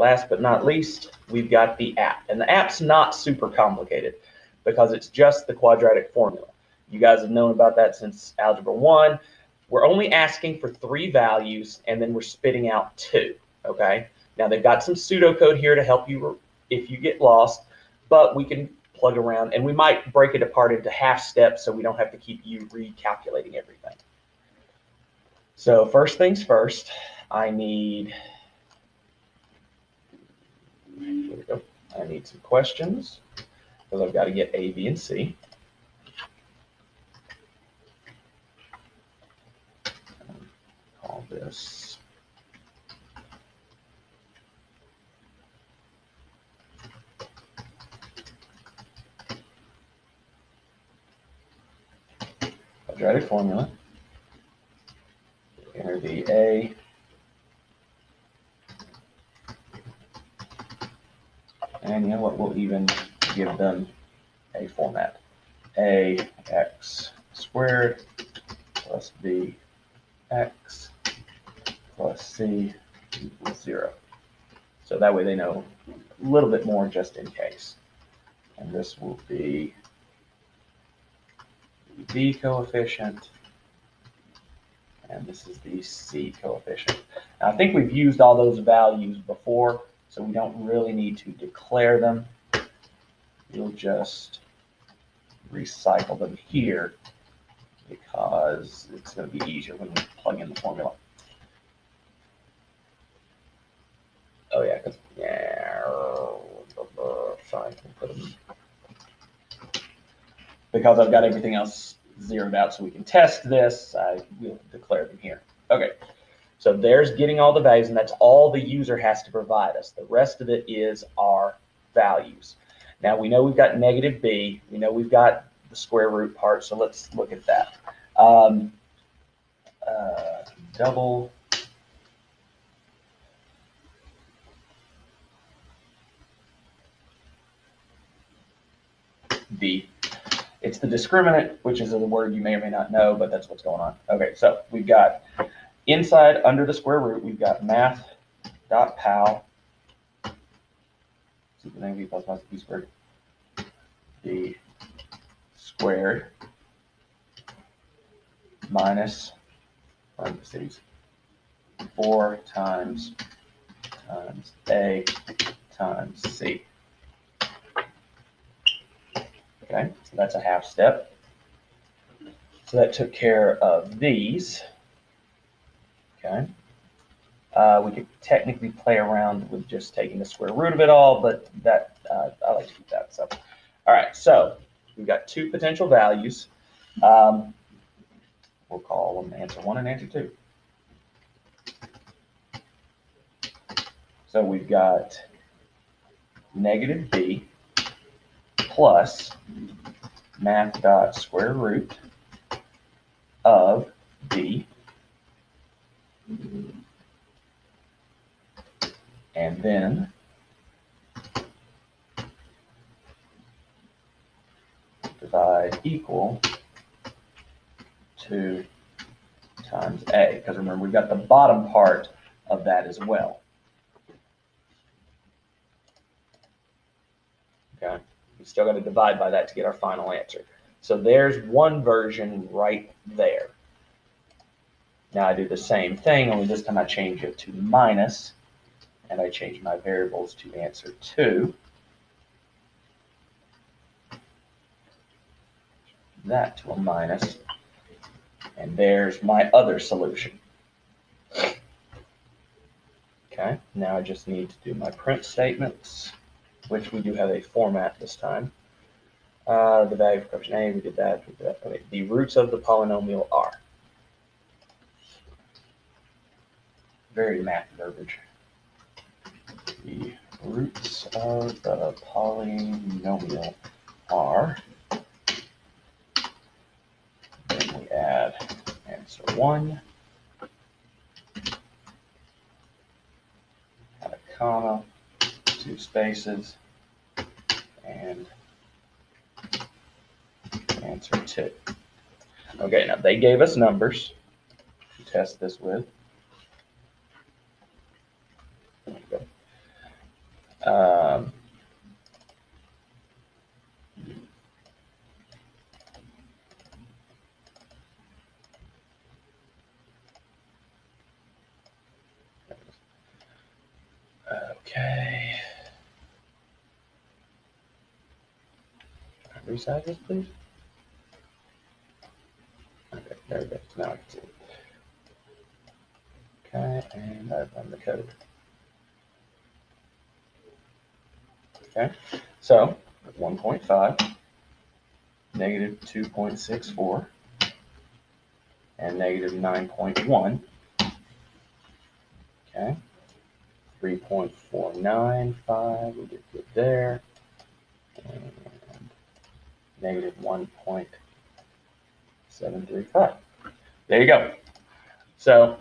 Last but not least, we've got the app. And the app's not super complicated because it's just the quadratic formula. You guys have known about that since Algebra 1. We're only asking for 3 values, and then we're spitting out 2, okay? Now, they've got some pseudocode here to help you if you get lost, but we can plug around, and we might break it apart into half steps so we don't have to keep you recalculating everything. So first things first, I need some questions because I've got to get A, B, and C. Call this quadratic formula. Enter the A, and you know what, we'll even give them a format. Ax squared plus bx plus c equals 0. So that way they know a little bit more just in case. And this will be the b coefficient, and this is the c coefficient. Now, I think we've used all those values before, so we don't really need to declare them. We'll just recycle them here because it's going to be easier when we plug in the formula. Oh yeah, sorry, put them because I've got everything else zeroed out so we can test this. I will declare them here. Okay, so there's getting all the values, and that's all the user has to provide us. The rest of it is our values. Now we know we've got negative b, we know we've got the square root part, so let's look at that. Double b. It's the discriminant, which is a word you may or may not know, but that's what's going on. Okay, so we've got inside under the square root, we've got math.pal b plus minus b squared, b squared minus parentheses 4 times a times c. Okay, so that's a half step. So that took care of these. Okay. We could technically play around with just taking the square root of it all, but that I like to keep that. So, all right, so we've got 2 potential values. We'll call them answer 1 and answer 2. So we've got negative b plus math dot square root of b, and then divide equal 2 times a, because remember we've got the bottom part of that as well. Okay, we still got to divide by that to get our final answer. So there's one version right there. Now I do the same thing, only this time I change it to minus, and I change my variables to answer 2. That to a minus, and there's my other solution. Okay, now I just need to do my print statements, which we do have a format this time. The value of function a, we did that. Okay, the roots of the polynomial are. Very math verbiage. The roots of the polynomial are. Then we add answer 1, add a comma, 2 spaces, and answer 2. Okay, now they gave us numbers to test this with. There we go. Okay. Resize this, please. Okay, there we go. So now I can see it. Okay, and I run the code. Okay, so 1.5, negative 2.64, and negative 9.1. Okay, 3.495, we did good there, and negative 1.735. There you go. So